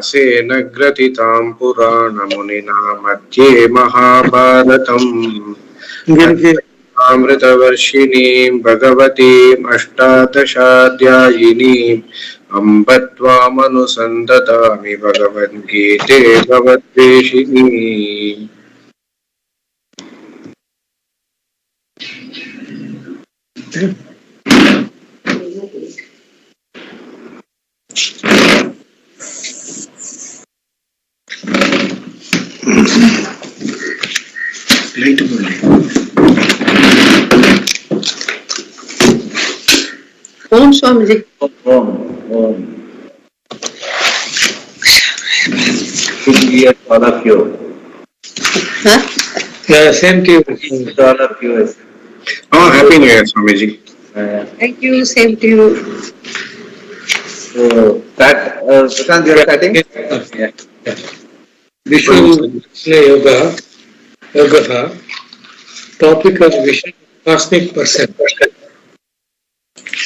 व्यासेन ग्रथितां पुराणमुनिना मध्ये महाभारतम् अमृतवर्षिणीं भगवतीम् अष्टादशाध्यायिनीम् अम्ब त्वामनुसन्दधामि भगवद्गीते भवद्वेषिणी। Om Swamiji. Om. Good year to all of you. Huh? Same to you. To all of you. Oh, Happy New Year, Swamiji. Thank you. Same to you. So that Prashant, you are starting. Yeah. Visual Yoga. Topic of vision, cosmic person.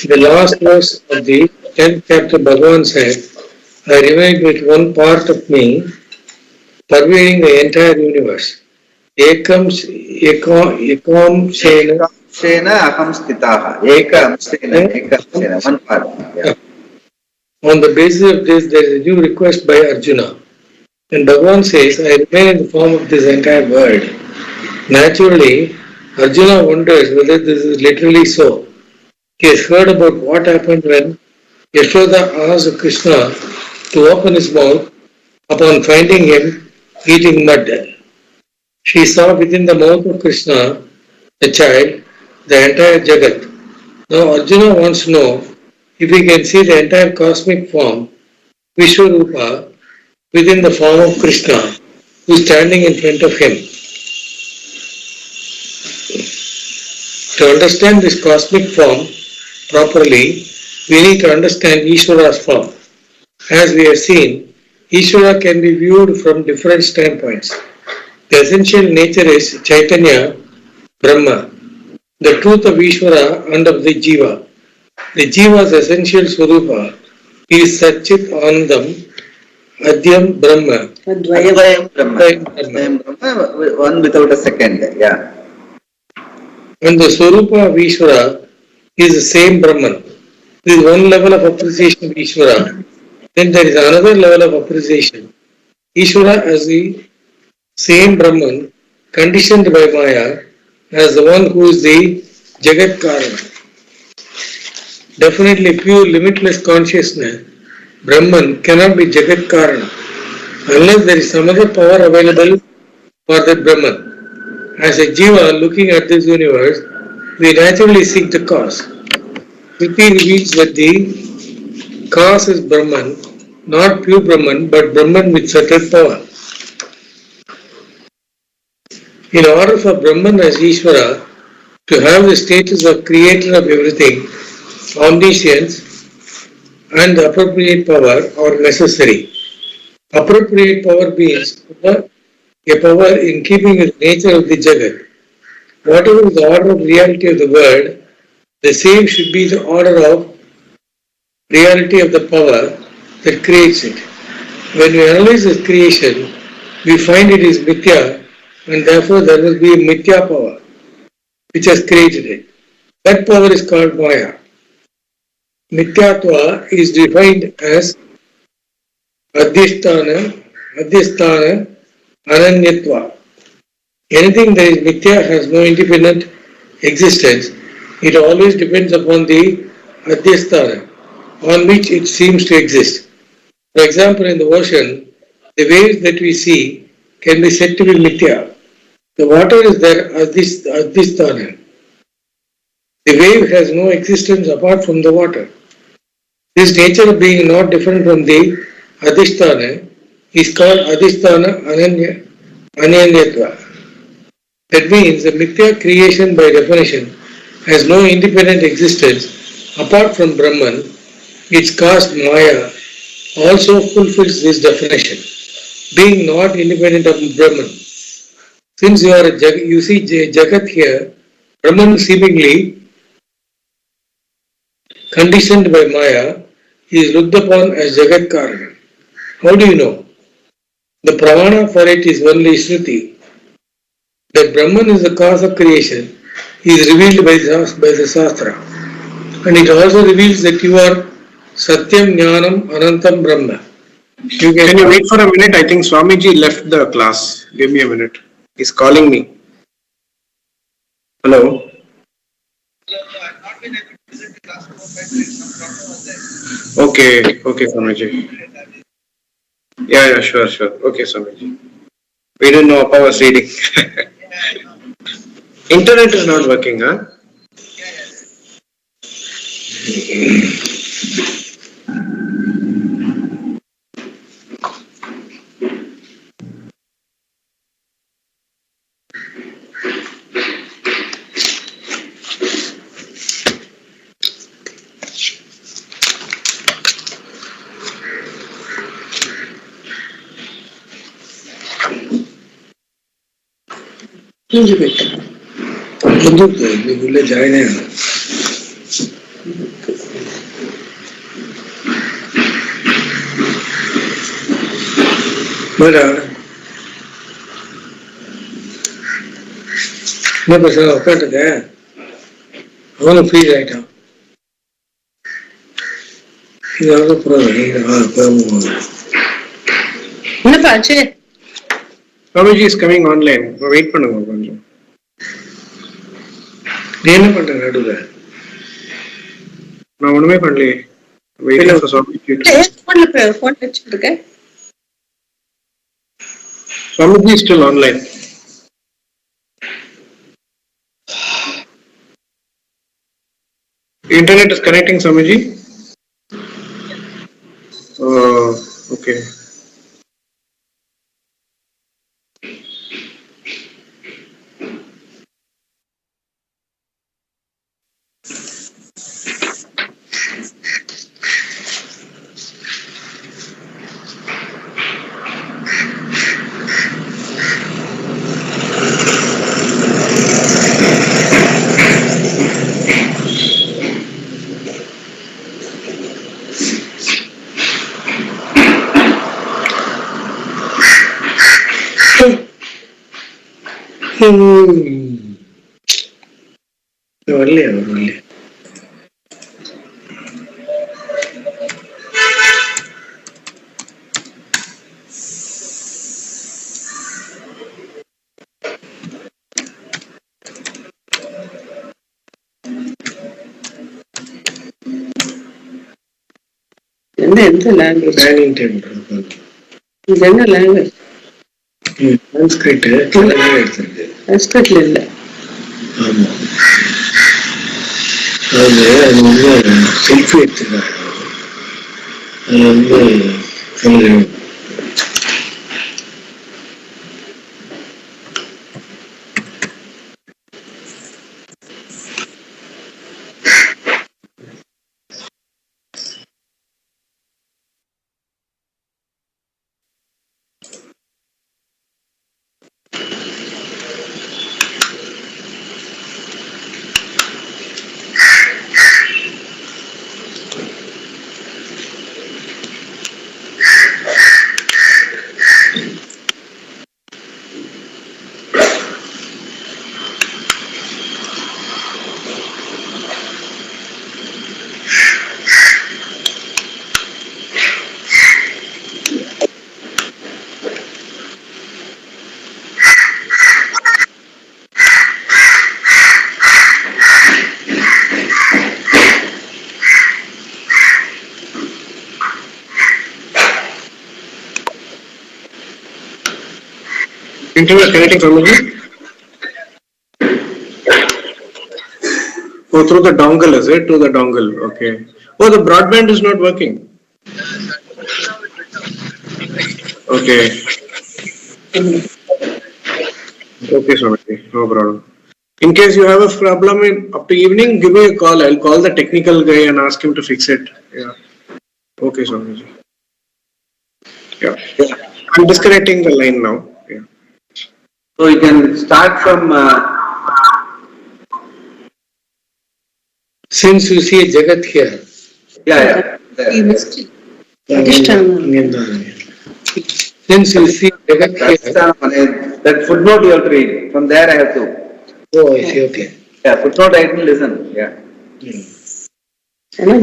The last verse of the 10th chapter, Bhagavan said, I remain with one part of me pervading the entire universe. Ekam Shena Shena aham stitaha. Ekam Shena, one part. Yeah. On the basis of this, there is a new request by Arjuna. And Bhagavan says, I remain in the form of this entire world. Naturally, Arjuna wonders whether this is literally so. He has heard about what happened when Yashoda asked Krishna to open his mouth upon finding him eating mud. She saw within the mouth of Krishna, the child, the entire Jagat. Now Arjuna wants to know if he can see the entire cosmic form, Vishwarupa, within the form of Krishna, who is standing in front of him. To understand this cosmic form properly, we need to understand Ishvara's form. As we have seen, Ishvara can be viewed from different standpoints. The essential nature is Chaitanya, Brahma, the truth of Ishvara and of the Jiva. The Jiva's essential Swarupa is Satchit Anandam, Adhyam Brahma. Advayam Brahma. One without a second. Yeah. And the Swarupa of Ishvara is the same Brahman. There is one level of appreciation of Ishvara. Then there is another level of appreciation. Ishvara as the same Brahman, conditioned by Maya, as the one who is the Jagat Karana. Definitely pure limitless consciousness, Brahman cannot be Jagat Karana unless there is some other power available for that Brahman. As a Jiva looking at this universe, we naturally seek the cause. Kriti reveals that the cause is Brahman, not pure Brahman, but Brahman with certain power. In order for Brahman as Ishvara to have the status of creator of everything, omniscience and the appropriate power are necessary. Appropriate power means a power in keeping with the nature of the Jagat. Whatever is the order of reality of the world, the same should be the order of reality of the power that creates it. When we analyze this creation, we find it is mithya, and therefore there must be a mithya power which has created it. That power is called Maya. Mithyatva is defined as Adhyasthana, Ananyatva. Anything that is mithya has no independent existence. It always depends upon the Adhyasthana on which it seems to exist. For example, in the ocean, the waves that we see can be said to be mithya. The water is there Adhyasthana. The wave has no existence apart from the water. This nature of being not different from the Adhisthana is called Adhisthana Ananyatva. That means the mithya creation by definition has no independent existence apart from Brahman. Its cause Maya also fulfills this definition, being not independent of Brahman. Since you see Jagat here, Brahman seemingly conditioned by Maya is looked upon as Jagat Karana. How do you know? The pramana for it is only Shruti. That Brahman is the cause of creation is revealed by the Shastra. And it also reveals that you are Satyam Jnanam Anantam Brahma. Can you wait for a minute? I think Swamiji left the class. Give me a minute. He's calling me. Hello? Okay, Swamiji. Yeah, sure. Okay, Swamiji. We didn't know Appa was reading. Internet is not working, huh? मुझे बेटा भूले जाए नहीं बोला मैं बस cut गया அவனு ஃப்ரீ ஆயிட்டான் இதாவது என்னப்பா ஆச்சு Swamiji is coming online. Wait பண்ணுங்க கொஞ்சம். நீ என்ன பண்ற நடுவுல? நான் ஒண்ணுமே பண்ணலையே. Wait for Swamiji. போன் வச்சிட்டு இருக்கேன். Swamiji is still online. Internet is connecting, Swamiji. Okay. வரலையா எந்த லாங்குவேஜ் டைனிங் டேபிள் இது என்ன லாங்குவேஜ் சான்ஸ்கிரிட் எடுத்திருக்கு சான்ஸ்கிரிட்ல இல்ல ஆமா அது செல்ஃபி எடுத்துக்கிறாங்க அது Internet connecting, Swamiji? Oh, through the dongle, is it? To the dongle, okay. Oh, the broadband is not working. Okay. Okay, Swamiji, no problem. In case you have a problem up to evening, give me a call. I'll call the technical guy and ask him to fix it. Yeah. Okay, Swamiji. Yeah. I'm disconnecting the line now. Yeah. So you can start from. Since you see Jagat here. Yeah. he missed it. Adhisthana. Since you see Jagat here, that footnote you have to read. From there I have to. oh, I see, okay. Yeah, footnote I didn't listen. Yeah. You're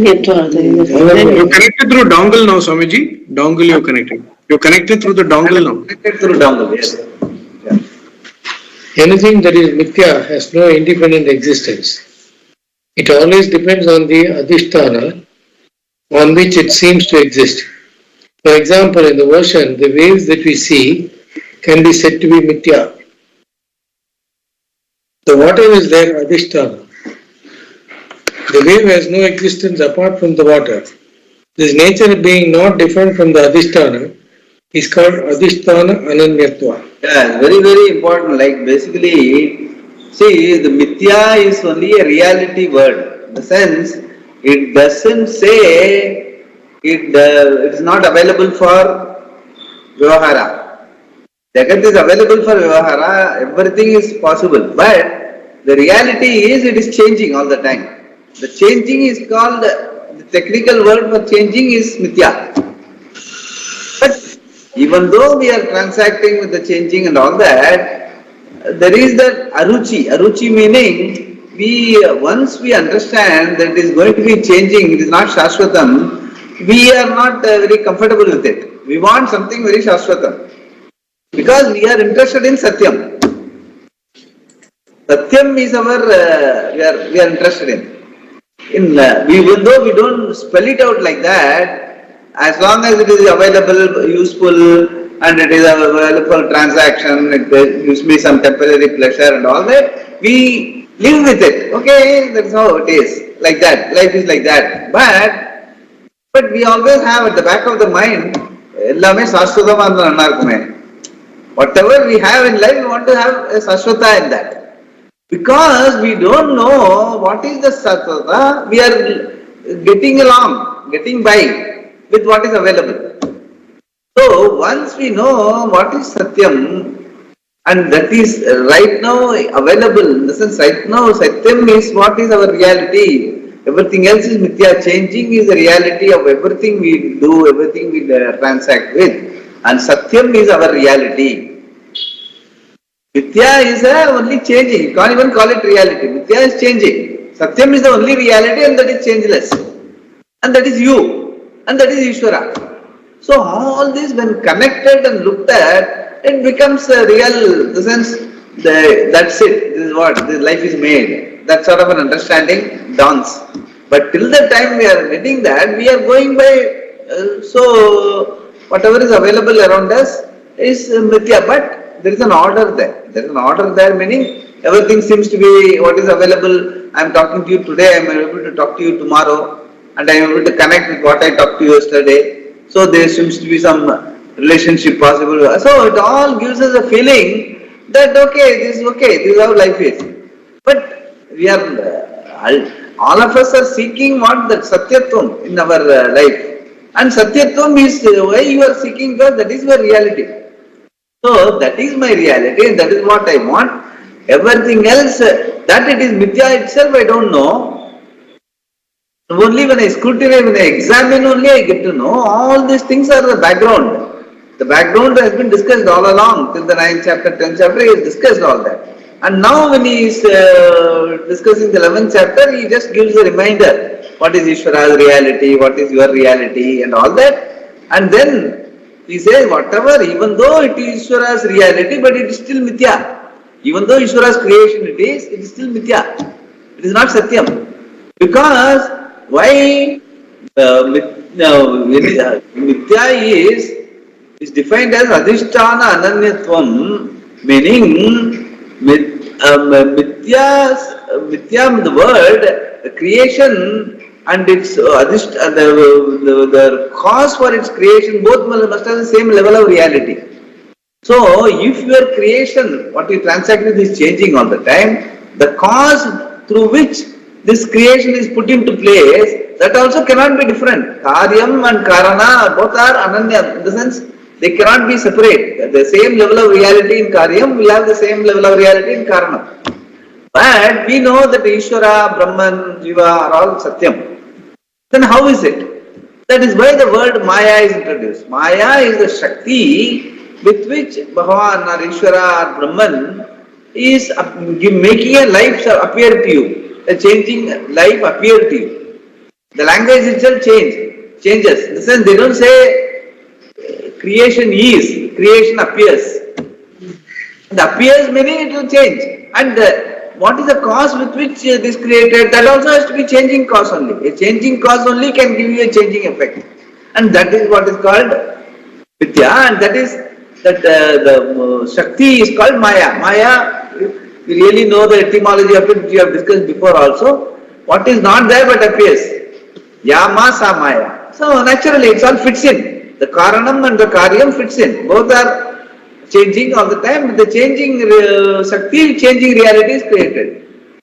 connected through dongle now, Swamiji. Dongle you're connected. You're connected through the dongle now. Connected through dongle, yes. Yeah. Anything that is mithya has no independent existence. It always depends on the adhisthana on which it seems to exist. For example, in the ocean, the waves that we see can be said to be mithya. The water is there, adhisthana. The wave has no existence apart from the water. This nature being not different from the adhisthana is called adhisthana ananyatva. Yeah, very, very important. Like basically, see, the mithya is only a reality word. In the sense, it doesn't say it is not available for vyavahara. Jagat is available for vyavahara, everything is possible. But the reality is it is changing all the time. The changing is called, the technical word for changing is mithya. But even though we are transacting with the changing and all that, there is that aruchi. Aruchi meaning, once we understand that it is going to be changing, it is not shashvatam, we are not very comfortable with it. We want something very shashvatam. Because we are interested in satyam. Satyam is our, we are interested in. Even though we don't spell it out like that, as long as it is available, useful, and it is available for transaction, it gives me some temporary pleasure and all that, we live with it. Okay, that's how it is. Like that. Life is like that. But we always have at the back of the mind, whatever we have in life, we want to have a sashvata in that. Because we don't know what is the sattva, we are getting along, getting by with what is available. So once we know what is satyam, and that is right now available, in the sense right now satyam is what is our reality. Everything else is mithya. Changing is the reality of everything we do, everything we transact with. And satyam is our reality. Mithya is only changing. You can't even call it reality. Mithya is changing. Satyam is the only reality and that is changeless. And that is you. And that is Ishvara. So all this when connected and looked at, it becomes a real, the sense, that's it. This is what, this life is made. That sort of an understanding dawns. But till the time we are getting that, we are going by, so whatever is available around us is mithya. But there is an order there. There is an order there, meaning everything seems to be what is available. I am talking to you today, I am able to talk to you tomorrow, and I am able to connect with what I talked to you yesterday. So there seems to be some relationship possible. So it all gives us a feeling that this is how life is. But we are, all of us are seeking what? That satyatvam in our life. And satyatvam is why you are seeking, because that is your reality. So that is my reality and that is what I want. Everything else, that it is mithya itself, I don't know. Only when I scrutinize, when I examine only, I get to know. All these things are the background. The background has been discussed all along. Till the 9th chapter, 10th chapter, he has discussed all that. And now when he is discussing the 11th chapter, he just gives a reminder. What is Ishvara's reality? What is your reality? And all that. And then he says, whatever, even though it is Ishvara's reality, but it is still mithya. Even though Ishvara's creation it is still mithya. It is not satyam. Because why mithya is defined as adhisthana ananyatvam, meaning mithya, the word, the creation and its the cause for its creation, both must have the same level of reality. So if your creation, what you transact with, is changing all the time, the cause through which this creation is put into place, that also cannot be different. Karyam and Karana both are ananya, in the sense they cannot be separate. The same level of reality in Karyam will have the same level of reality in Karana. But we know that Ishvara, Brahman, Jiva are all Satyam. Then how is it? That is why the word Maya is introduced. Maya is the Shakti with which Bhagavan or Ishvara or Brahman is making a life appear to you, a changing life appear to you. The language itself changes. In the sense, they don't say creation is, creation appears. The appears meaning it will change. And what is the cause with which this created? That also has to be changing cause only. A changing cause only can give you a changing effect. And that is what is called Vidya, and that is that the Shakti is called Maya. Maya, you really know the etymology of it, which we have discussed before also. What is not there but appears. Yama sa Maya. So naturally it all fits in. The Karanam and the Karyam fits in. Both are changing all the time. The changing Shakti, changing reality is created.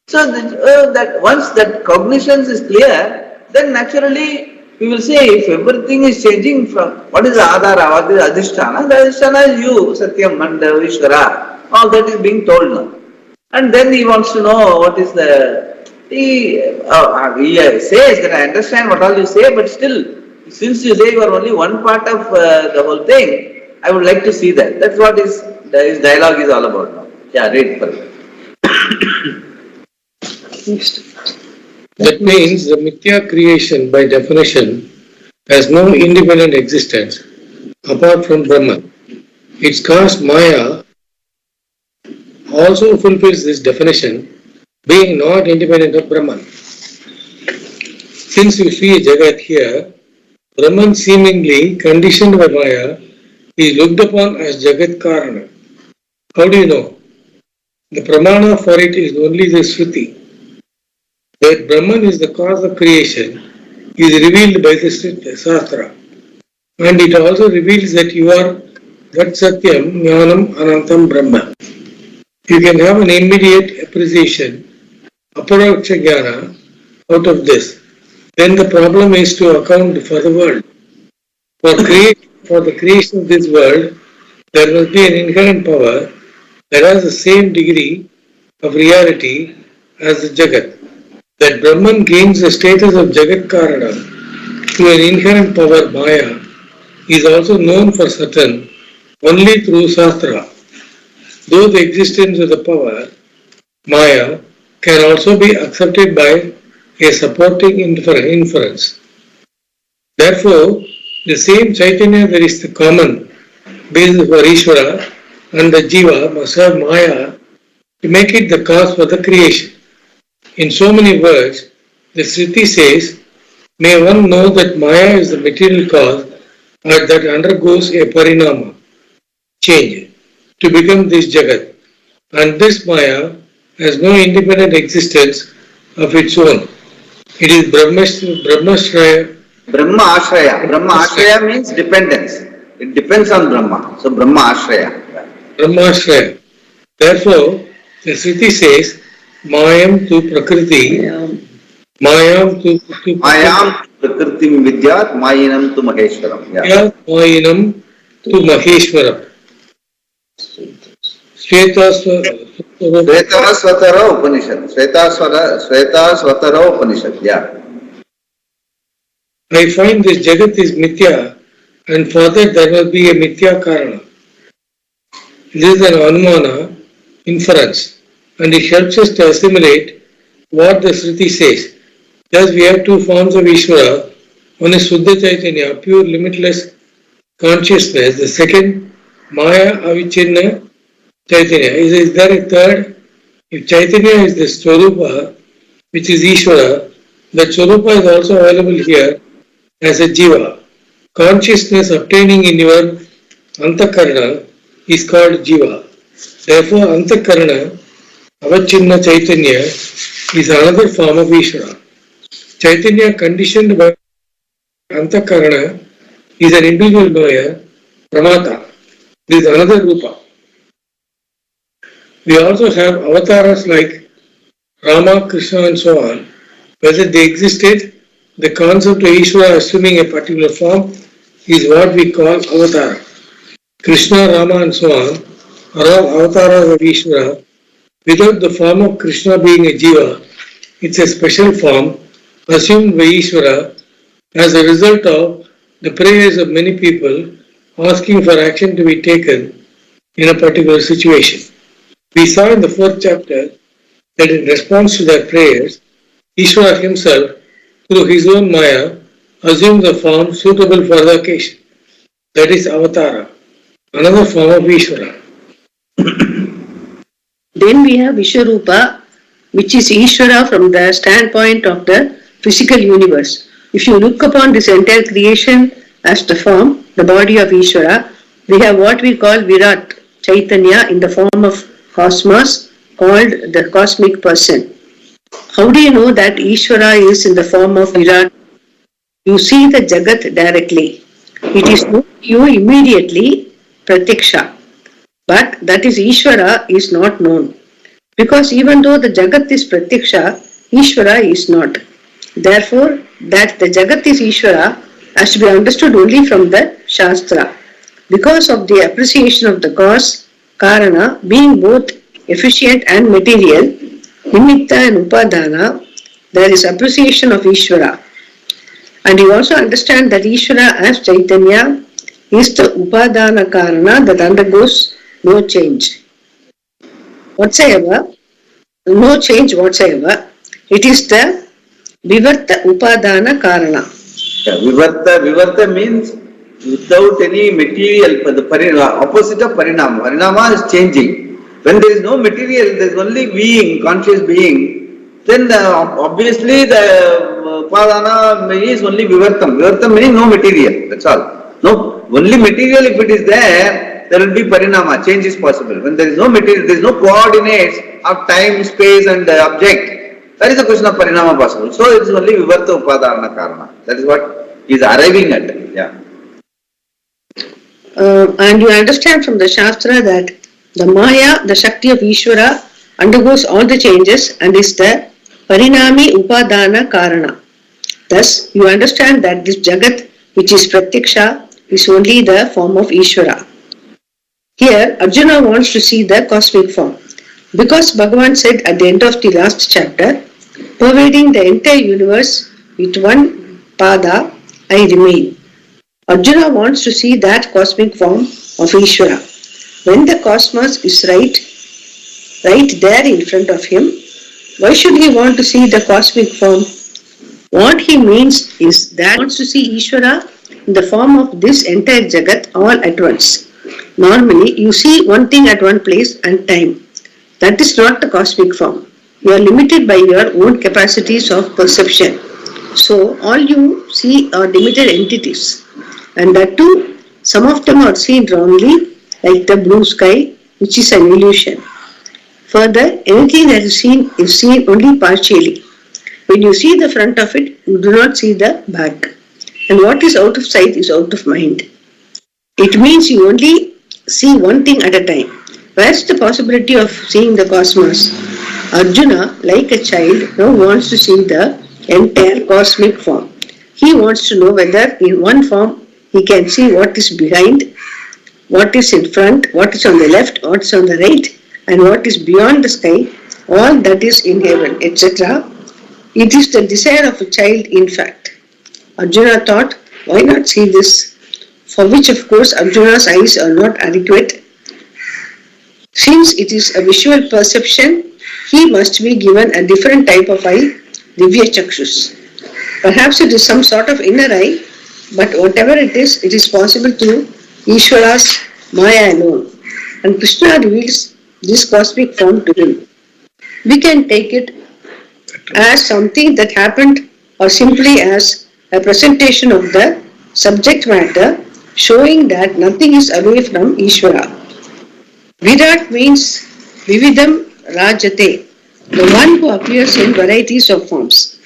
So that once that cognition is clear, then naturally we will say if everything is changing from what is the Adhara, what is Adhisthana? The Adhisthana is you, Satyam and Ishvara. All that is being told now. And then he wants to know what is he says that I understand what all you say, but still, since you say you are only one part of the whole thing, I would like to see that. That's what his dialogue is all about now. Yeah, read for it. That means the Mithya creation by definition has no independent existence apart from Brahman. Its cause Maya also fulfills this definition, being not independent of Brahman. Since you see Jagat here, Brahman seemingly conditioned by Maya is looked upon as Jagat Karana. How do you know? The pramana for it is only the Shruti. That Brahman is the cause of creation is revealed by the Shastra. And it also reveals that you are Gat Satyam Jnanam Anantam Brahma. You can have an immediate appreciation, Aparoksha Jnana, out of this. Then the problem is to account for the world. For the creation of this world, there must be an inherent power that has the same degree of reality as the Jagat. That Brahman gains the status of Jagat Karana through an inherent power Maya is also known for certain only through Shastra. Though the existence of the power Maya can also be accepted by a supporting inference. Therefore, the same Chaitanya that is the common basis for Ishvara and the Jiva must have Maya to make it the cause for the creation. In so many words, the Shruti says, may one know that Maya is the material cause that undergoes a parinama, change, to become this Jagat. And this Maya has no independent existence of its own. It is Brahmashraya. Brahma Ashraya. Brahma Ashraya means dependence. It depends on Brahma. So Brahma Ashraya. Brahmashraya. Therefore, the Shruti says, Mayam tu Prakriti, Mayam tu Prakritim Vidyat, Mayinam tu Maheshwaram. Yeah. Mayinam tu Maheshwaram. Swetara Upanishad. Sweta Swatara Upanishad. Yeah. I find this Jagat is Mithya, and for that there must be a Mithya Karana. This is an Anumana, inference, and it helps us to assimilate what the Shruti says. Thus we have two forms of Ishvara. One is Suddha Chaitanya, pure limitless consciousness. The second, Maya Avichinna Chaitanya. Is there a third? If Chaitanya is the Swarupa, which is Ishvara, that Swarupa is also available here as a Jiva. Consciousness obtaining in your Antakarana is called Jiva. Therefore, Antakarana, Avachinna Chaitanya, is another form of Ishvara. Chaitanya conditioned by Antakarana is an individual Maya, Pramata. This is another Rupa. We also have avatars like Rama, Krishna and so on. Whether they existed, the concept of Ishvara assuming a particular form is what we call avatar. Krishna, Rama and so on are all avatars of Ishvara. Without the form of Krishna being a Jiva, it's a special form assumed by Ishvara as a result of the prayers of many people asking for action to be taken in a particular situation. We saw in the 4th chapter that in response to their prayers, Ishvara himself, through his own Maya, assumes a form suitable for the occasion. That is Avatara, another form of Ishvara. Then we have Vishwarupa, which is Ishvara from the standpoint of the physical universe. If you look upon this entire creation as the form, the body of Ishvara, we have what we call Virat, Chaitanya, in the form of cosmos, called the cosmic person. How do you know that Ishvara is in the form of Virat? You see the Jagat directly. It is known to you immediately, Pratiksha. But that is Ishvara is not known. Because even though the Jagat is Pratiksha, Ishvara is not. Therefore, that the Jagat is Ishvara has to be understood only from the Shastra. Because of the appreciation of the cause, Karana, being both efficient and material, Nimitta and Upadana, there is appreciation of Ishvara. And you also understand that Ishvara as Chaitanya is the Upadana Karana that undergoes no change whatsoever, no change whatsoever. It is the Vivarta Upadana Karana. Vivarta means without any material, the opposite of Parinama. Parinama is changing. When there is no material, there is only being, conscious being, then obviously the Upadana is only Vivartam. Vivartam meaning no material, that's all. No, only material if it is there will be Parinama, change is possible. When there is no material, there is no coordinates of time, space and object, that is the question of Parinama possible. So it is only Vivarta Upadana Karana. That is what he is arriving at. Yeah. And you understand from the Shastra that the Maya, the Shakti of Ishvara, undergoes all the changes and is the Parinami Upadana Karana. Thus, you understand that this Jagat, which is Pratiksha, is only the form of Ishvara. Here, Arjuna wants to see the cosmic form. Because Bhagavan said at the end of the last chapter, pervading the entire universe with one pada, I remain. Arjuna wants to see that cosmic form of Ishvara. When the cosmos is right there in front of him, why should he want to see the cosmic form? What he means is that he wants to see Ishvara in the form of this entire Jagat all at once. Normally, you see one thing at one place and time. That is not the cosmic form. You are limited by your own capacities of perception. So, all you see are limited entities. And that too, some of them are seen wrongly, like the blue sky, which is an illusion. Further, anything that is seen only partially. When you see the front of it, you do not see the back. And what is out of sight is out of mind. It means you only see one thing at a time. Where's the possibility of seeing the cosmos? Arjuna, like a child, now wants to see the entire cosmic form. He wants to know whether in one form he can see what is behind, what is in front, what is on the left, what is on the right, and what is beyond the sky, all that is in heaven, etc. It is the desire of a child, in fact. Arjuna thought, why not see this? For which, of course, Arjuna's eyes are not adequate. Since it is a visual perception, he must be given a different type of eye, Divya Chakshus. Perhaps it is some sort of inner eye, but whatever it is possible to Ishvara's Maya alone. And Krishna reveals this cosmic form to him. We can take it as something that happened or simply as a presentation of the subject matter showing that nothing is away from Ishvara. Virat means Vividam Rajate, the one who appears in varieties of forms.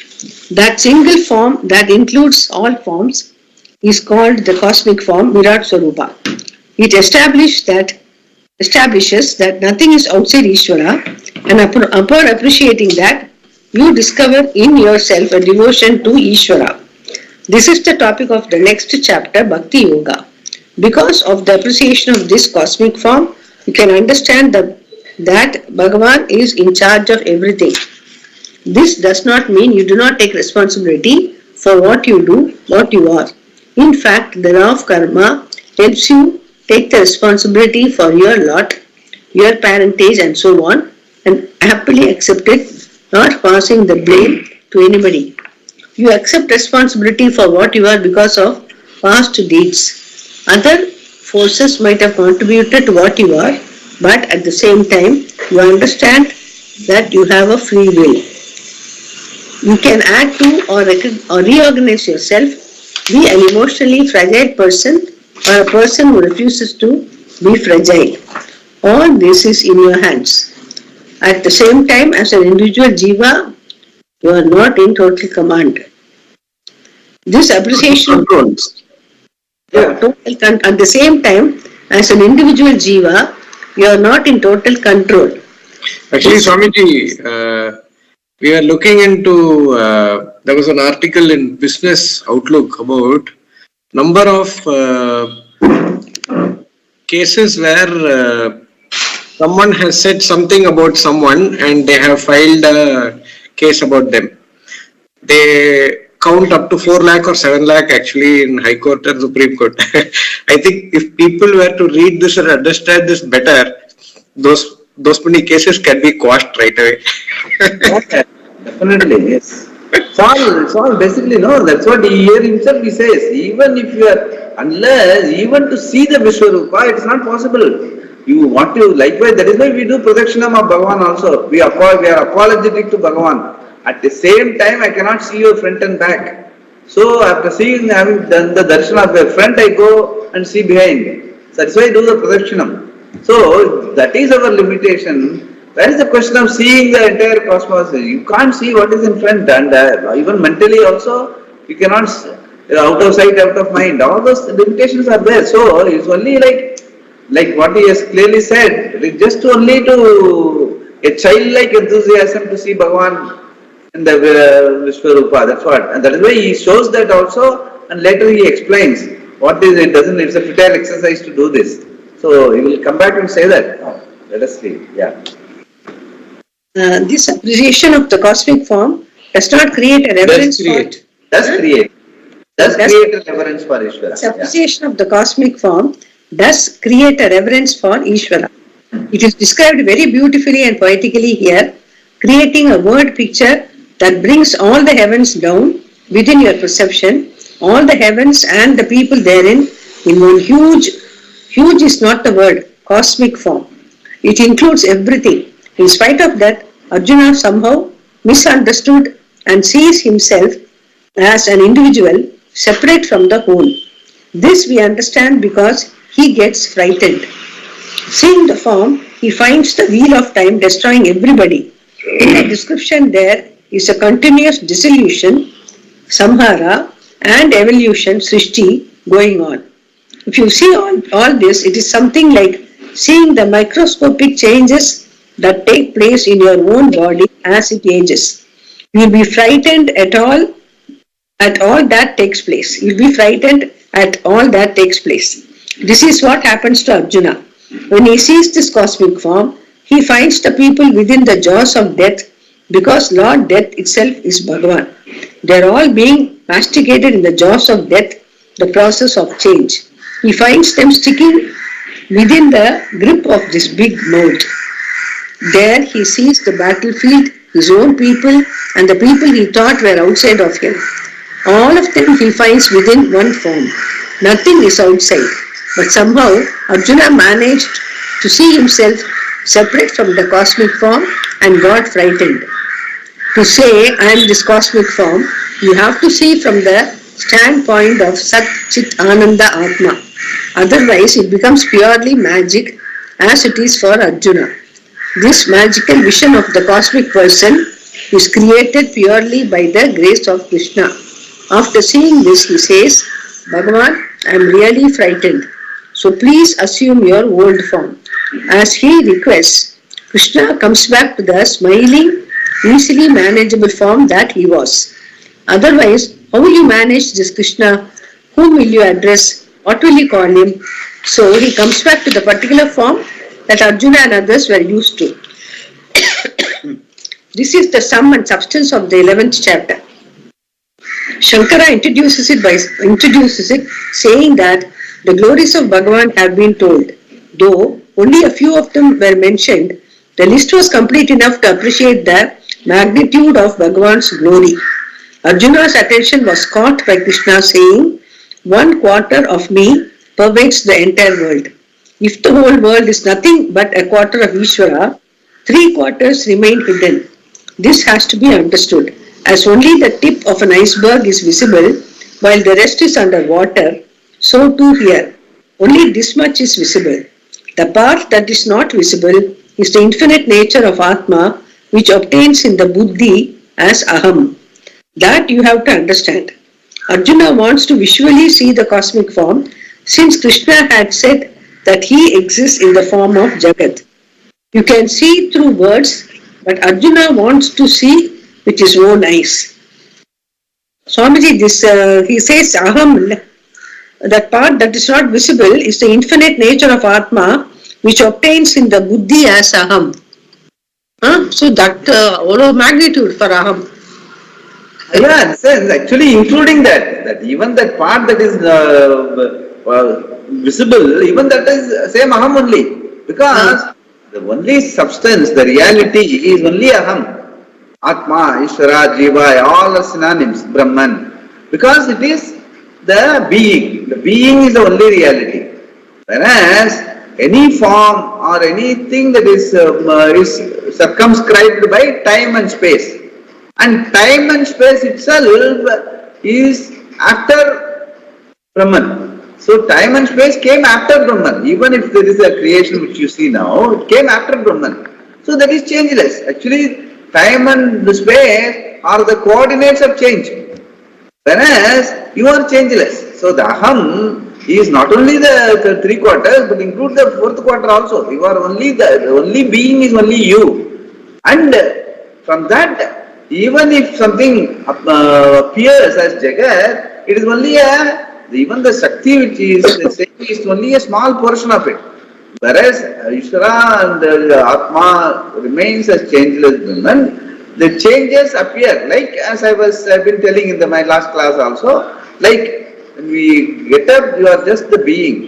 That single form that includes all forms is called the cosmic form Virat Swarupa. It establishes that nothing is outside Ishvara, and upon appreciating that, you discover in yourself a devotion to Ishvara. This is the topic of the next chapter, Bhakti Yoga. Because of the appreciation of this cosmic form, you can understand that Bhagavan is in charge of everything. This does not mean you do not take responsibility for what you do, what you are. In fact, the law of karma helps you take the responsibility for your lot, your parentage and so on, and happily accept it, not passing the blame to anybody. You accept responsibility for what you are because of past deeds. Other forces might have contributed to what you are, but at the same time, you understand that you have a free will. You can add to or reorganize yourself, be an emotionally fragile person or a person who refuses to be fragile. All this is in your hands. At the same time, as an individual jiva, you are not in total command. This appreciation Controls. at the same time, as an individual jiva, you are not in total control. Actually, Swamiji, we were looking into, there was an article in Business Outlook about number of cases where someone has said something about someone and they have filed a case about them. They count up to 4 lakh or 7 lakh actually in High Court and Supreme Court. I think if people were to read this and understand this better, those many cases can be quashed right away. Definitely, yes. It's all basically, no, that's what here himself he says. Even if you are, unless, even to see the Vishwarupa, it's not possible. You want to, likewise, that is why we do Pradakshinam of Bhagavan also. We are apologetic to Bhagavan. At the same time, I cannot see your front and back. So after having done the darshan of your front, I go and see behind. So that's why I do the Pradakshinam. So that is our limitation. Where is the question of seeing the entire cosmos? You can't see what is in front, and even mentally also, you cannot, out of sight, out of mind. All those limitations are there. So it's only like what he has clearly said, just only to a childlike enthusiasm to see Bhagavan in the Vishwarupa. That's what. And that is why he shows that also, and later he explains what is it. It's a futile exercise to do this. So he will come back and say that. Oh, let us see. Yeah. This appreciation of the cosmic form does not create a reverence Does create a reverence for Ishvara. This appreciation of the cosmic form does create a reverence for Ishvara. It is described very beautifully and poetically here, creating a word picture that brings all the heavens down within your perception, all the heavens and the people therein in one huge is not the word, cosmic form. It includes everything. In spite of that, Arjuna somehow misunderstood and sees himself as an individual separate from the whole. This we understand because he gets frightened. Seeing the form, he finds the wheel of time destroying everybody. In the description there is a continuous dissolution, samhara, and evolution, srishti, going on. If you see all this, it is something like seeing the microscopic changes that take place in your own body as it ages. You will be frightened at all that takes place. You will be frightened at all that takes place. This is what happens to Arjuna. When he sees this cosmic form, he finds the people within the jaws of death because Lord Death itself is Bhagavan. They are all being masticated in the jaws of death, the process of change. He finds them sticking within the grip of this big mouth. There he sees the battlefield, his own people, and the people he thought were outside of him. All of them he finds within one form. Nothing is outside. But somehow Arjuna managed to see himself separate from the cosmic form and got frightened. To say I am this cosmic form, you have to see from the standpoint of Sat Chit Ananda Atma. Otherwise it becomes purely magic as it is for Arjuna. This magical vision of the cosmic person is created purely by the grace of Krishna. After seeing this, he says, Bhagavan, I am really frightened. So please assume your old form. As he requests, Krishna comes back to the smiling, easily manageable form that he was. Otherwise, how will you manage this Krishna? Whom will you address? What will you call him? So he comes back to the particular form that Arjuna and others were used to. This is the sum and substance of the 11th chapter. Shankara introduces it saying that the glories of Bhagavan have been told. Though only a few of them were mentioned, the list was complete enough to appreciate the magnitude of Bhagavan's glory. Arjuna's attention was caught by Krishna saying, "1/4 of me pervades the entire world. If the whole world is nothing but a quarter of Ishvara, 3/4 remain hidden. This has to be understood. As only the tip of an iceberg is visible while the rest is under water, so too here. Only this much is visible. The part that is not visible is the infinite nature of Atma, which obtains in the buddhi as aham. That you have to understand." Arjuna wants to visually see the cosmic form since Krishna had said that he exists in the form of Jagat. You can see through words, but Arjuna wants to see with his own eyes. Swamiji, he says aham, that part that is not visible is the infinite nature of Atma, which obtains in the buddhi as aham. So that magnitude for aham. Yeah, in a sense, actually including that even that part that is visible, even that is same aham only. Because the only substance, the reality is only aham. Atma, Ishvara, Jiva, all are synonyms, Brahman. Because it is the being. The being is the only reality. Whereas any form or anything that is circumscribed by time and space. And time and space itself is after Brahman. So time and space came after Brahman. Even if there is a creation which you see now, it came after Brahman. So that is changeless. Actually, time and the space are the coordinates of change. Whereas you are changeless. So the aham is not only the 3/4 but include the 4/4 also. You are only the only being is only you. And from that, even if something appears as Jagat, it is only even the Shakti which is saying is only a small portion of it. Whereas Ishvara and the Atma remains as changeless Brahman, the changes appear, like as I've been telling in my last class also, like when we get up, you are just the being.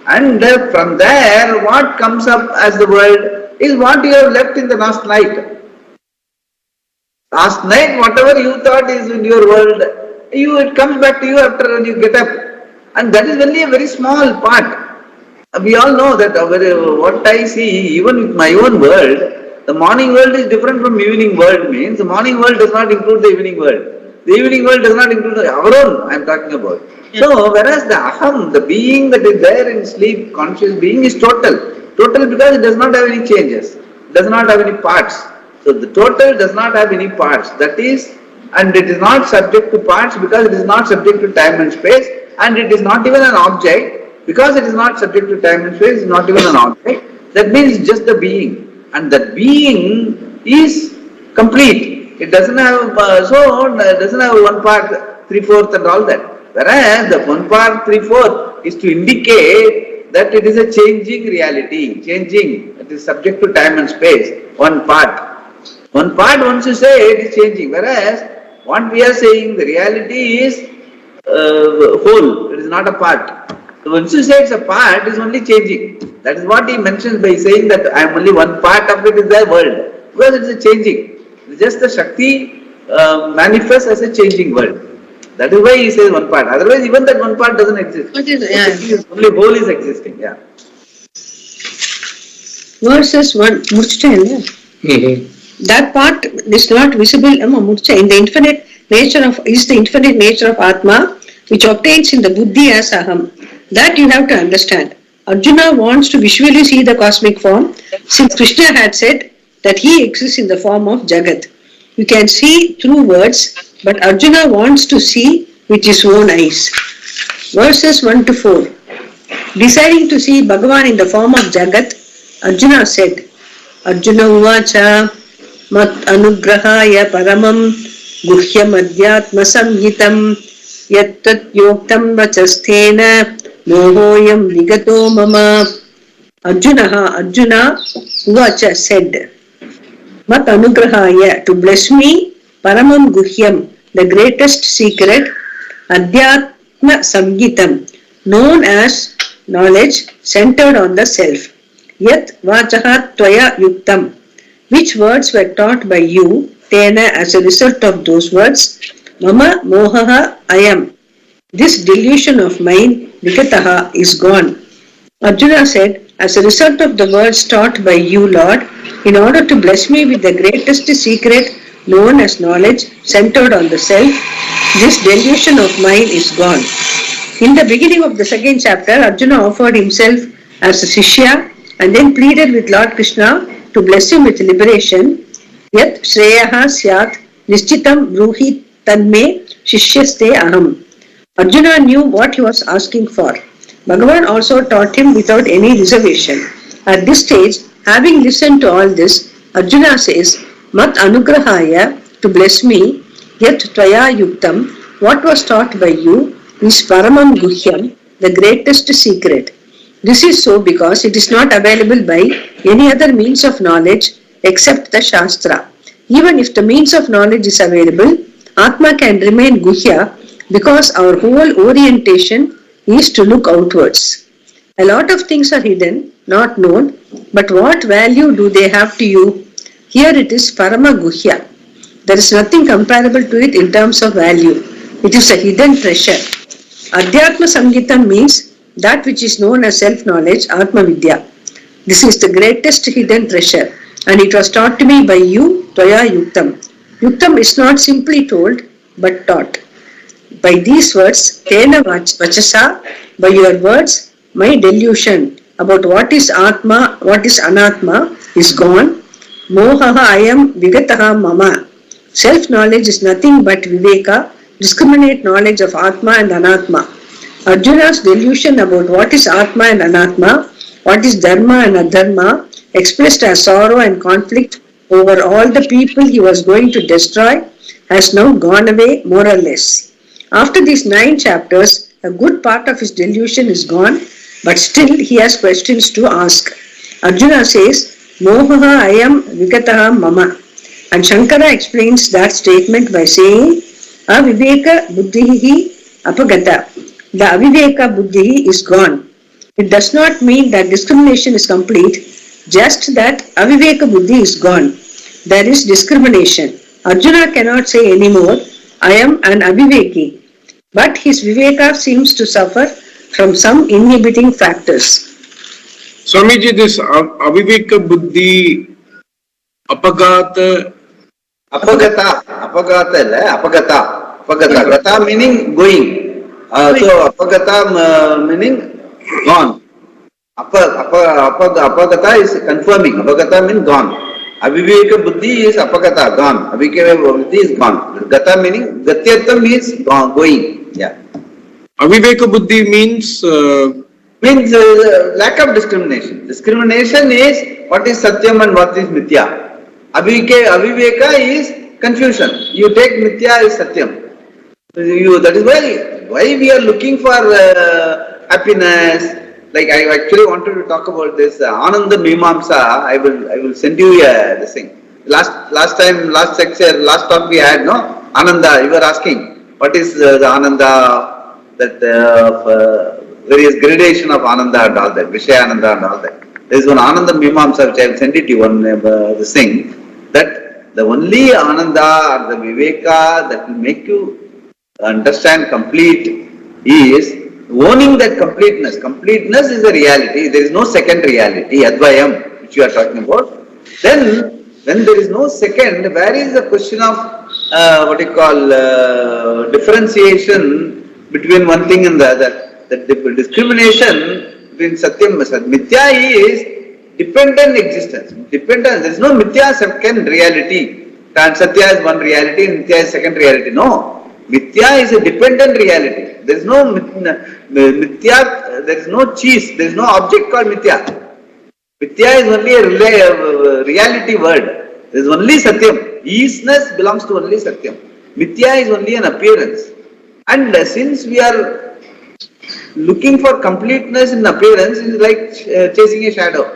And from there, what comes up as the world is what you have left in the last night. Last night, whatever you thought is in your world, it comes back to you after when you get up. And that is only a very small part. We all know that what I see, even with my own world, the morning world is different from evening world. Means the morning world does not include the evening world. The evening world does not include our own, I am talking about. Yeah. So, whereas the aham, the being that is there in sleep, conscious being is total. Total because it does not have any changes. It does not have any parts. So, the total does not have any parts. That is, and it is not subject to parts because it is not subject to time and space, and it is not even an object because it is not subject to time and space. It is not even an object. That means just the being. And that being is complete. It doesn't have doesn't have 1/4, 3/4 and all that. Whereas the 1/4, 3/4 is to indicate that it is a changing reality, changing. It is subject to time and space. One part, once you say it is changing. Whereas what we are saying, the reality is whole. It is not a part. So once you say it's a part, it is only changing. That is what he mentions by saying that I am only one part of it in the world. Because it is a changing. Just the Shakti manifests as a changing world. That is why he says one part. Otherwise, even that one part doesn't exist. Only whole is existing. Yeah. Verses 1, that part is not visible in the infinite nature of Atma, which obtains in the buddhi as aham. That you have to understand. Arjuna wants to visually see the cosmic form, since Krishna had said that he exists in the form of Jagat. You can see through words, but Arjuna wants to see with his own eyes. Verses 1 to 4. Deciding to see Bhagavan in the form of Jagat, Arjuna said, Arjuna uvacha mat anugrahaya paramam guhyam adhyatma samhitam yattat yoktam vachasthena mohoyam vigato mama. Arjuna uvacha said, mat anugrahaya, to bless me, paramam guhyam, the greatest secret, Adhyatma Samgitam, known as knowledge centered on the self. Yat Vachaha Tvaya Yuktam, which words were taught by you, Tena, as a result of those words, Mama Mohaha Ayam. This delusion of mine, Vikataha, is gone. Arjuna said, as a result of the words taught by you, Lord, in order to bless me with the greatest secret known as knowledge centered on the self, this delusion of mine is gone. In the beginning of the second chapter, Arjuna offered himself as a Shishya and then pleaded with Lord Krishna to bless him with liberation. Yat Shreyaha Syat Nishchitam Bruhi Tanme Shishyaste Aham. Arjuna knew what he was asking for. Bhagavan also taught him without any reservation. At this stage, having listened to all this, Arjuna says, Mat Anugrahaya, to bless me, Yat Tvaya Yuktam, what was taught by you, is Paramam Guhyam, the greatest secret. This is so because it is not available by any other means of knowledge except the Shastra. Even if the means of knowledge is available, Atma can remain Guhya because our whole orientation is to look outwards. A lot of things are hidden, not known, but what value do they have to you? Here it is Parama Guhya. There is nothing comparable to it in terms of value. It is a hidden treasure. Adhyatma Samgitam means that which is known as self-knowledge, Atma Vidya. This is the greatest hidden treasure, and it was taught to me by you, Tvaya Yuktam. Yuktam is not simply told, but taught. By these words, Tena Vachasa, by your words, my delusion about what is Atma, what is Anatma is gone. Mohaha Ayam Vigataha Mama. Self-knowledge is nothing but Viveka, discriminate knowledge of Atma and Anatma. Arjuna's delusion about what is Atma and Anatma, what is Dharma and Adharma, expressed as sorrow and conflict over all the people he was going to destroy, has now gone away more or less. After these 9 chapters, a good part of his delusion is gone, but still he has questions to ask. Arjuna says, Mohaha Ayam Vigataha Mama. And Shankara explains that statement by saying, Aviveka Buddhihi Apagata. The Aviveka Buddhi is gone. It does not mean that discrimination is complete, just that Aviveka Buddhi is gone. There is discrimination. Arjuna cannot say anymore, I am an Aviveki, but his Viveka seems to suffer from some inhibiting factors. Swamiji, this Aviveka Buddhi, Apagata. Apagata. Gata meaning going. So Apagata meaning gone. Apagata is confirming. Apagata means gone. Aviveka Buddhi is Apagata, gone. Aviveka Buddhi is gone. Gata meaning, Gatyartham means gone, going. Yeah. Aviveka Buddhi means lack of discrimination. Discrimination is what is Satyam and what is Mithya. Aviveka is confusion. You take Mithya as Satyam. That is why we are looking for happiness. Like I actually wanted to talk about this Ananda Mimamsa. I will send you this thing. Last talk we had, no? Ananda, you were asking what is the Ananda, that various gradation of Ananda and all that, Vishaya Ananda and all that. There is one Ananda Mimamsa which I will send it to you on this thing, that the only Ananda or the Viveka that will make you understand complete is owning that completeness. Completeness is a reality. There is no second reality, Advayam, which you are talking about. Then, when there is no second, where is the question of differentiation between one thing and the other? The discrimination between Satyam and Mithya is dependent existence. Dependent. There is no Mithya second reality. And Satya is one reality and Mithya is second reality. No. Mithya is a dependent reality. There is no Mithya, there is no cheese, there is no object called Mithya. Mithya is only a reality word. There is only Satyam. Easiness belongs to only Satyam. Mithya is only an appearance. And since we are looking for completeness in appearance, it is like chasing a shadow.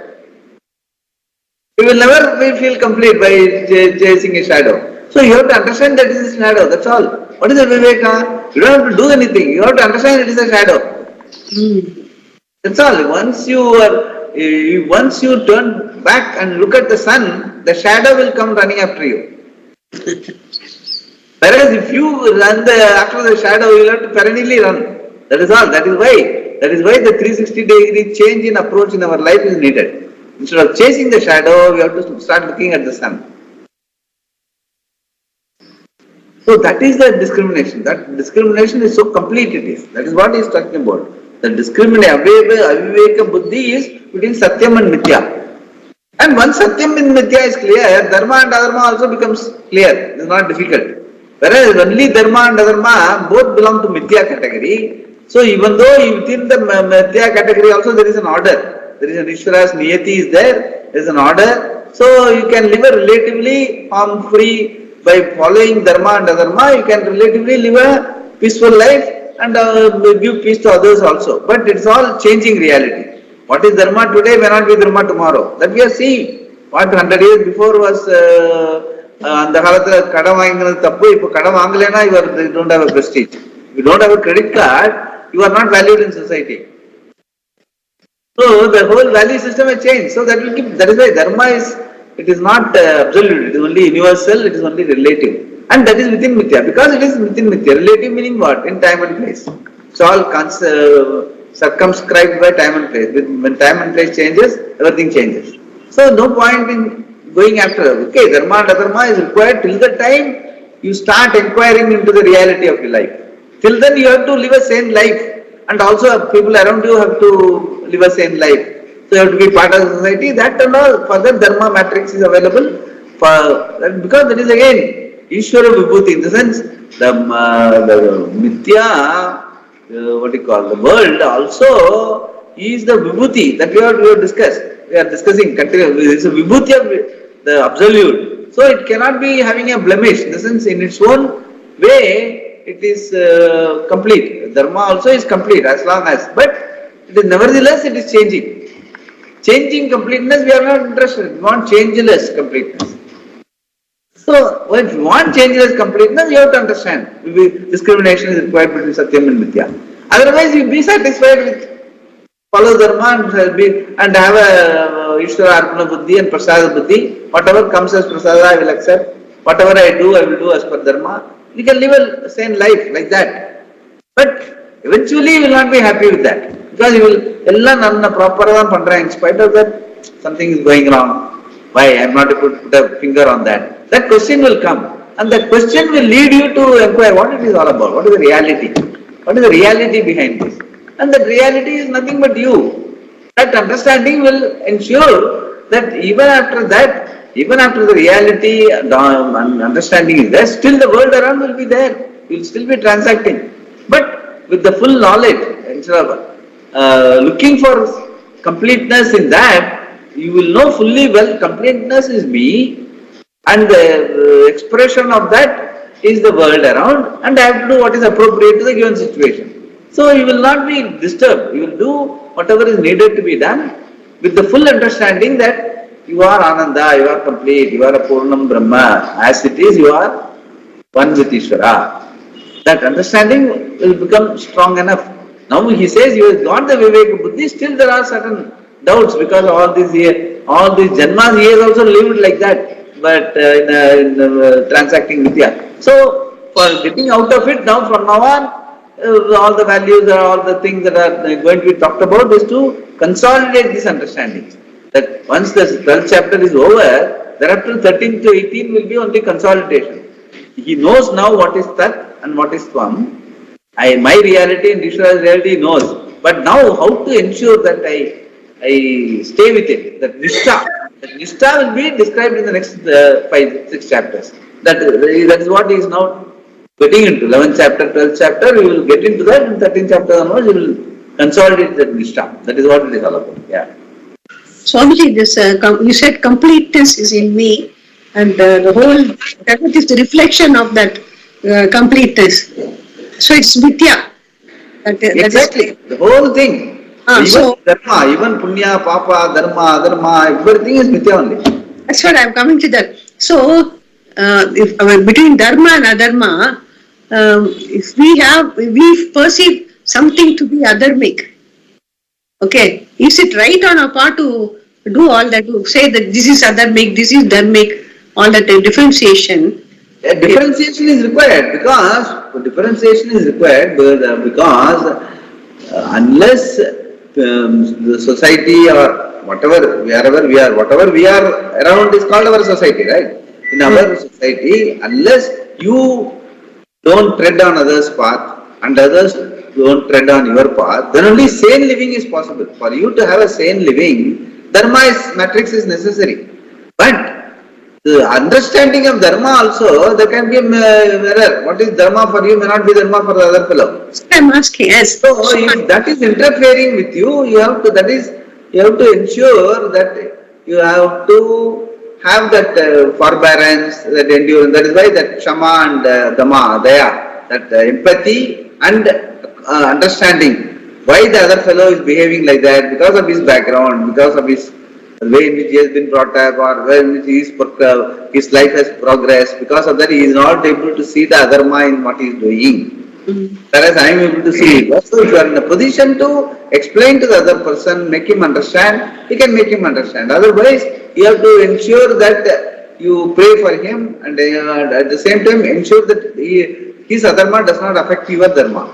We will never feel complete by chasing a shadow. So you have to understand that it is a shadow, that's all. What is the Viveka? You don't have to do anything. You have to understand it is a shadow. That's all. Once you turn back and look at the sun, the shadow will come running after you. Whereas if you run after the shadow, you will have to perennially run. That is all. That is why the 360-degree change in approach in our life is needed. Instead of chasing the shadow, we have to start looking at the sun. So that is the discrimination. That discrimination is so complete it is. That is what he is talking about. The discrimination, aviveka buddhi is between satyam and mithya. And once satyam and mithya is clear, dharma and adharma also becomes clear. It is not difficult. Whereas only dharma and adharma both belong to mithya category. So even though within the mithya category also there is an order. There is an Ishvara's niyati is there. There is an order. So you can live a relatively harm-free by following dharma and adharma. You can relatively live a peaceful life and give peace to others also. But it's all changing reality. What is dharma today may not be dharma tomorrow. That we are seeing. What 100 years before was அந்த காலத்துல கடன் வாங்கினது தப்பு. இப்போ கடன் வாங்கலைன்னா you don't have a prestige. If you don't have a credit card, you are not valued in society. So the whole value system has changed. So that will keep. That is why dharma is not absolute. It is only universal. It is only relative. And that is within mithya. Because it is within mithya. Relative meaning what? In time and place. It's all circumscribed by time and place. When time and place changes, everything changes. So no point in going after. Okay, dharma and adharma is required till the time you start inquiring into the reality of your life. Till then you have to live a sane life. And also people around you have to live a sane life. So you have to be part of the society. That and all, for that dharma matrix is available. Because that is again Ishvara Vibhuti, in the sense, the mithya, the world also is the Vibhuti that we have discussed. We are discussing continuously. It is a Vibhuti of the absolute. So it cannot be having a blemish. In the sense, in its own way, it is complete. Dharma also is complete as long as, but it is nevertheless it is changing. Changing completeness, we are not interested. We want changeless completeness. So, if you want changeless completeness, you have to understand. Discrimination is required between Satyam and Mithya. Otherwise, you be satisfied with follow Dharma and have a Ishvara Arpana Buddhi and Prasada Buddhi. Whatever comes as Prasada, I will accept. Whatever I will do as per Dharma. You can live a sane life like that. But eventually, you will not be happy with that. Because you will, ella nanna proper in spite of that, something is going wrong. Why? I am not able to put a finger on that. That question will come. And that question will lead you to inquire what it is all about. What is the reality? What is the reality behind this? And that reality is nothing but you. That understanding will ensure that even after the reality and understanding is there, still the world around will be there. You will still be transacting. But with the full knowledge, instead of looking for completeness in that, you will know fully well completeness is me and the expression of that is the world around and I have to do what is appropriate to the given situation. So you will not be disturbed. You will do whatever is needed to be done with the full understanding that you are Ananda, you are complete, you are a Purnam Brahma. As it is, you are one with Ishvara. That understanding will become strong enough. Now he says you have got the Viveka Buddhi, still there are certain doubts because all these janmas he has also lived like that, but in transacting Mithya. So for getting out of it now, from now on, all the values or all the things that are going to be talked about is to consolidate this understanding. That once the 12th chapter is over, thereafter 13 to 18 will be only consolidation. He knows now what is Tat and what is Twam. My reality and Ishvara's reality knows. But now how to ensure that I stay with it, that Nishtha will be described in the next 5-6 chapters. That is what he is now getting into. 11th chapter, 12th chapter, we will get into that, and 13th chapter onwards, we will consolidate that Nishtha. That is what it is all about. Yeah. Swamiji, this you said completeness is in me, and the whole that is the reflection of that completeness. So it's Mithya. Exactly, the whole thing. Even dharma, even punya, papa, dharma, adharma, everything is Mithya only. That's what I'm coming to that. So, if between dharma and adharma, if we perceive something to be adharmic, okay, is it right on our part to do all that, to say that this is adharmic, this is dharmic, all that differentiation? Differentiation is required because unless the society or wherever we are around is called our society, right? In our society, unless you don't tread on others' path and others don't tread on your path, then only sane living is possible. For you to have a sane living, matrix is necessary. But the understanding of dharma also, there can be an error. What is dharma for you may not be dharma for the other fellow. I'm asking, yes. So if that is interfering with you, you have to ensure that you have to have that forbearance, that endurance. That is why that Shama and Daya, that empathy and understanding why the other fellow is behaving like that, because of his background, because of his the way in which he has been brought up, or way in which his life has progressed. Because of that, he is not able to see the adharma in what he is doing. Whereas I am able to see it. So if you are in a position to explain to the other person, make him understand, you can make him understand. Otherwise, you have to ensure that you pray for him, and at the same time ensure that his adharma does not affect your dharma.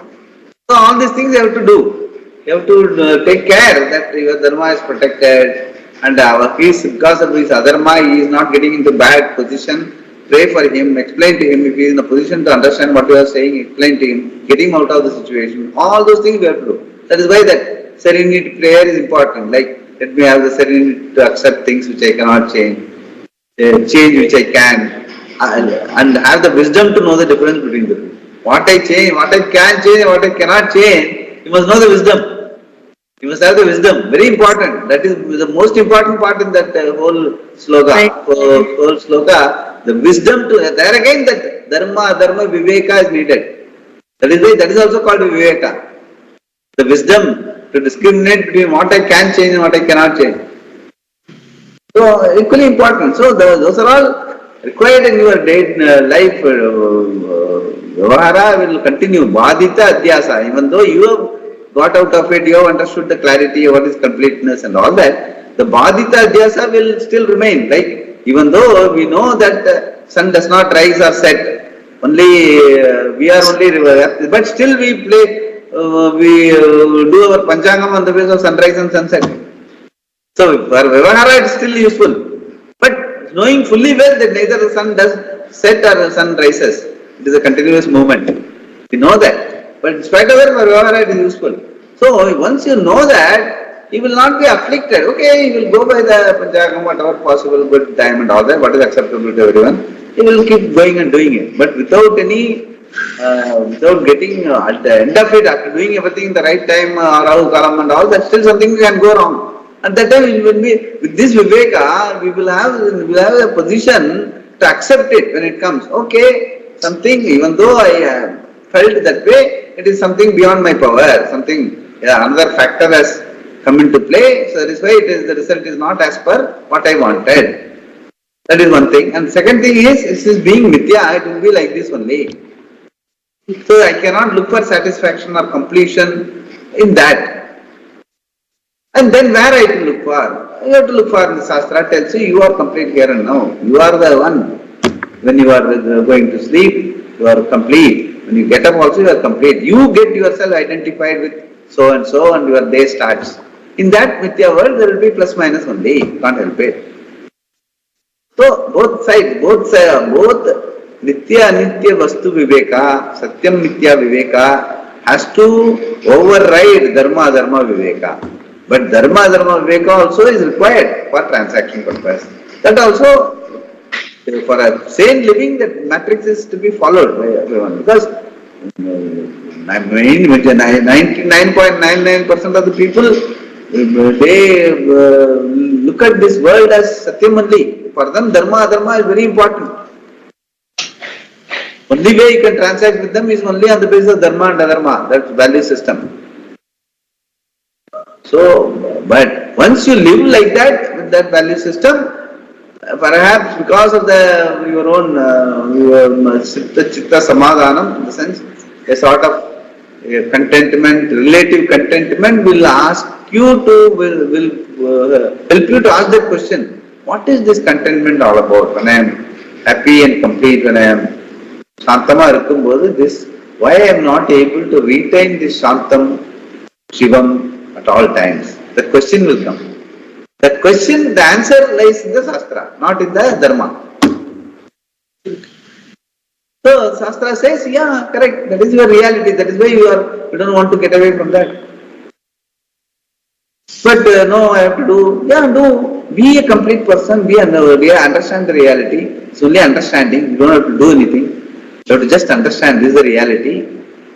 So all these things you have to do. You have to take care that your dharma is protected, and because of his adharma, he is not getting into bad position. Pray for him, explain to him. If he is in a position to understand what you are saying, explain to him, get him out of the situation. All those things we have to do. That is why that serenity prayer is important. Like, let me have the serenity to accept things which I cannot change, change which I can, and have the wisdom to know the difference between the two. What I change, what I can change, what I cannot change, you must know the wisdom. You must have the wisdom. Very important. That is the most important part in that whole sloka. Right. Whole sloka. The wisdom to, there again that dharma, viveka is needed. That is also called viveka. The wisdom to discriminate between what I can change and what I cannot change. So equally important. So those are all required in your day life. Vyavahara will continue. Badita adhyasa. Even though you have got out of it, you have understood the clarity, what is completeness and all that, the badita adhyasa will still remain. Like, even though we know that sun does not rise or set, we are only, but still we do our panchangam on the basis of sunrise and sunset. So for Vyavahara it is still useful. But knowing fully well that neither the sun does set or the sun rises, it is a continuous movement. We know that. But in spite of that, for Vyavahara it is useful. So once you know that, you will not be afflicted. Okay, you will go by the Panchangam, whatever possible, good time and all that, what is acceptable to everyone. You will keep going and doing it. But without without getting at the end of it, after doing everything in the right time, Rahu, Kalam and all, that still something can go wrong. At that time, with this Viveka, we will have a position to accept it when it comes. Okay, something, even though I felt that way, it is something beyond my power, another factor has come into play, so that is why the result is not as per what I wanted. That is one thing. And second thing is, it is being mithya, it will be like this only. So I cannot look for satisfaction or completion in that. And then where I have to look for? You have to look for, the Shastra tells you are complete here and now. You are the one. When you are going to sleep, you are complete. When you get up also, you are complete. You get yourself identified with so and so, and your day starts. In that mithya world, there will be plus minus only. You can't help it. So both sides, both nitya anitya vastu viveka, satyam mithya viveka has to override dharma viveka. But dharma viveka also is required for transaction purpose. That also, for a sane living, that matrix is to be followed by everyone. Because 99.99% of the people, they look at this world as satyam only. For them, dharma is very important. Only way you can transact with them is only on the basis of dharma and adharma, that value system. So, but once you live like that, with that value system, perhaps because of your own chitta samadhanam, in the sense, a sort of contentment, relative contentment will ask you to, will help you to ask that question. What is this contentment all about? When I am happy and complete, when I am Shantama irukkumbodhu, this, why I am not able to retain this Shantam, Shivam at all times? That question will come. That question, the answer lies in the Shastra, not in the Dharma. So Shastra says, yeah, correct, that is your reality, that is why you don't want to get away from that. But no, I have to do, be a complete person, understand the reality. It's only understanding, you don't have to do anything. You have to just understand this is the reality.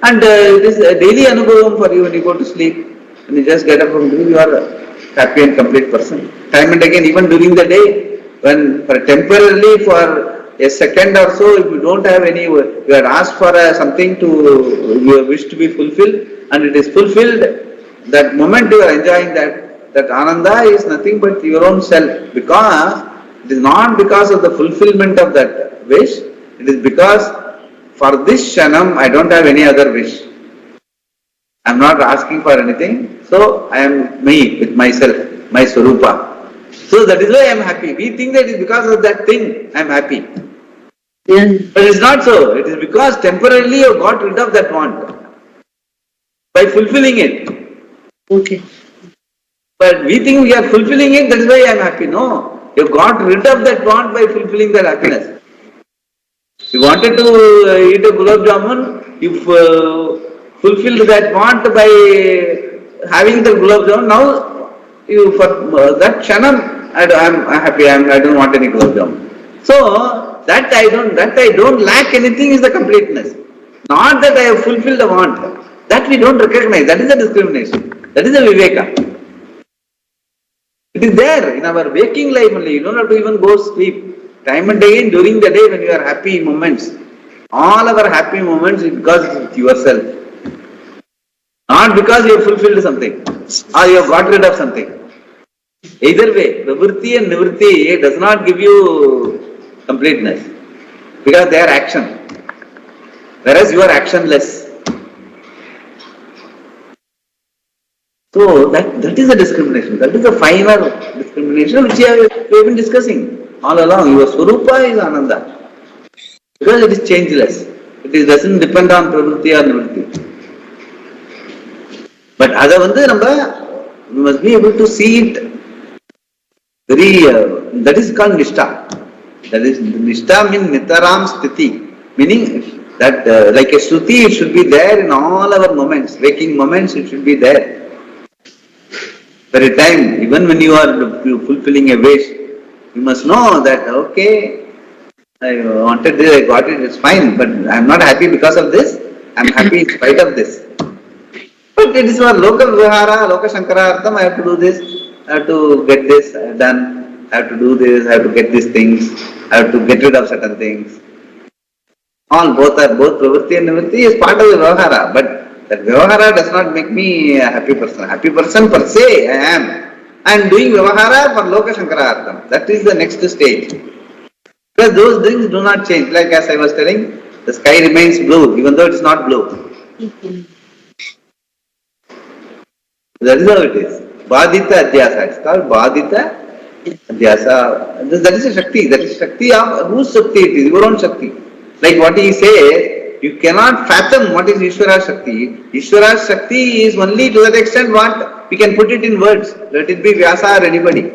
And it is a daily anubhavam for you when you go to sleep. When you just get up from sleep, you are a happy and complete person. Time and again, even during the day, when temporarily for a second or so, if you don't have any, you are asked for something you wish to be fulfilled, and it is fulfilled, that moment you are enjoying that ananda is nothing but your own self, because it is not because of the fulfillment of that wish, it is because for this shanam I don't have any other wish. I am not asking for anything, so I am me with myself, my swarupa. So that is why I am happy. We think that it is because of that thing I am happy. Yeah. But it is not so. It is because temporarily you got rid of that want by fulfilling it. Okay. But we think we are fulfilling it, that is why I am happy. No, you got rid of that want by fulfilling that happiness. You wanted to eat a gulab jamun, you fulfilled that want by having the gulab jamun. Now, for that kshanam, I am happy. I don't want any gulab jamun. So that I don't lack anything is the completeness. Not that I have fulfilled the want. That we don't recognize. That is the discrimination. That is the viveka. It is there in our waking life only. You don't have to even go sleep. Time and again during the day when you are happy moments. All our happy moments is because it's yourself. Not because you have fulfilled something or you have got rid of something. Either way, Vivritti and Nivritti does not give you completeness because they are action. Whereas you are actionless. So that is a discrimination. That is a finer discrimination which we have been discussing all along. Your Swarupa is Ananda. Because it is changeless. It doesn't depend on pravritti or nivritti. But we must be able to see it very, that is called Nishtha. That is, Nishtha means Nitaram Sthiti. Meaning that like a Shruti, it should be there in all our moments. Waking moments, it should be there. Very time, even when you are fulfilling a wish, you must know that, okay, I wanted this, I got it, it's fine, but I am not happy because of this, I am happy in spite of this. But it is for local vihara, loka shankarartham, I have to do this, I have to get this done, I have to do this, I have to get these things, I have to get rid of certain things. Both pravritti and nivritti is part of the vihara, but that vyavahara does not make me a happy person. Happy person per se, I am. I am doing vyavahara for loka shankarartham. That is the next stage. Because those things do not change. Like as I was telling, the sky remains blue, even though it is not blue. That is how it is. Badita adhyasa. It's called Badita adhyasa. That is a Shakti. That is Shakti of whose Shakti it is? Your own Shakti. Like what he says, you cannot fathom what is Ishvara's Shakti. Ishvara's Shakti is only to that extent what we can put it in words. Let it be Vyasa or anybody.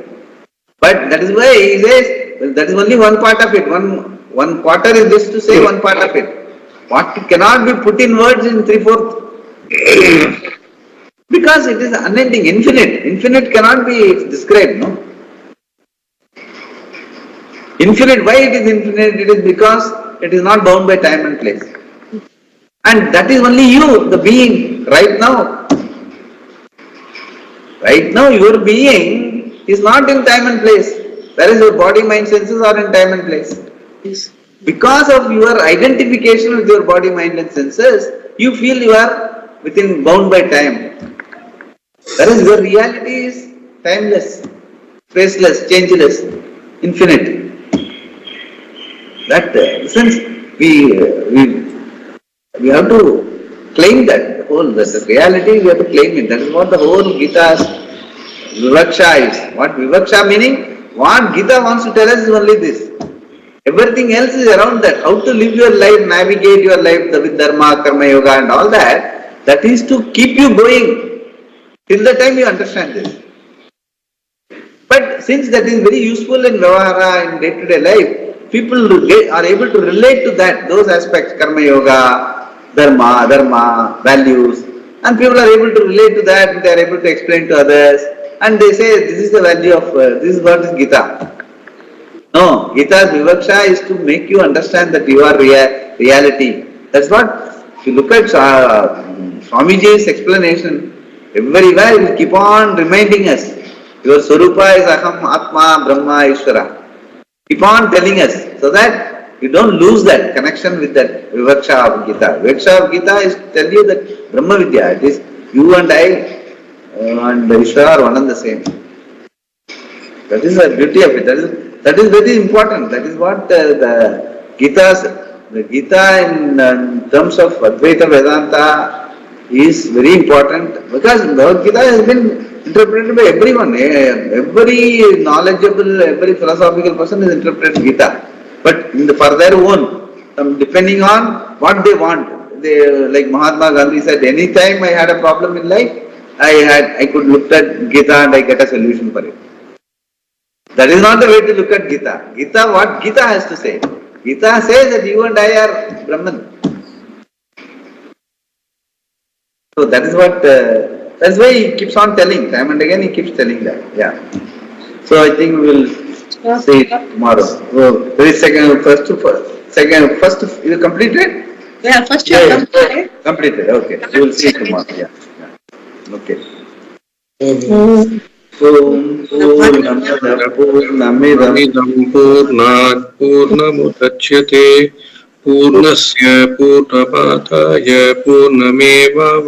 But that is why he says, that is only one part of it. One quarter is just to say one part of it. What cannot be put in words in 3/4. Because it is unending, infinite. Infinite cannot be described, no? Infinite, why it is infinite? It is because it is not bound by time and place. And that is only you, the being, right now. Right now, your being is not in time and place. Whereas your body, mind, senses are in time and place. Yes. Because of your identification with your body, mind and senses, you feel you are bound by time. Whereas your reality is timeless, spaceless, changeless, infinite. That since we have to claim that whole the reality, we have to claim it. That is what the whole Gita's Vivaksha is. What Vivaksha meaning? What Gita wants to tell us is only this. Everything else is around that. How to live your life, navigate your life with Dharma, Karma Yoga and all that. That is to keep you going till the time you understand this. But since that is very useful in Vyavahara, in day-to-day life, people are able to relate to that, those aspects, Karma Yoga, Dharma, values, and people are able to relate to that, and they are able to explain to others, and they say, this is the value of, this is what is Gita. No, Gita's Vivaksha is to make you understand that you are reality. That's what, if you look at Swamiji's explanation, everywhere he will keep on reminding us, your Swarupa is Aham, Atma, Brahma, Ishvara. Keep on telling us, so that you don't lose that connection with that Vivaksha of Gita. Vivaksha of Gita is to tell you that Brahma Vidya, it is you and I and Ishvara are one and the same. That is the beauty of it. That is very important. That is what the Gita in terms of Advaita Vedanta is very important, because Bhagavad Gita has been interpreted by everyone. Every knowledgeable, every philosophical person is interpreted Gita. But for their own, depending on what they want. Like Mahatma Gandhi said, any time I had a problem in life, I could look at Gita and I get a solution for it. That is not the way to look at Gita. Gita, what Gita has to say? Gita says that you and I are Brahman. So that is what, that's why he keeps on telling, time and again he keeps telling that, yeah. So I think we will see it tomorrow. So, first, you completed? Yeah, first you have completed. Completed, okay. We will see it tomorrow, yeah. Okay. पूर्णमिदं पूर्णात् पूर्णमुदच्यते पूर्णस्य पूर्णमादाय पूर्णमेवावशिष्यते।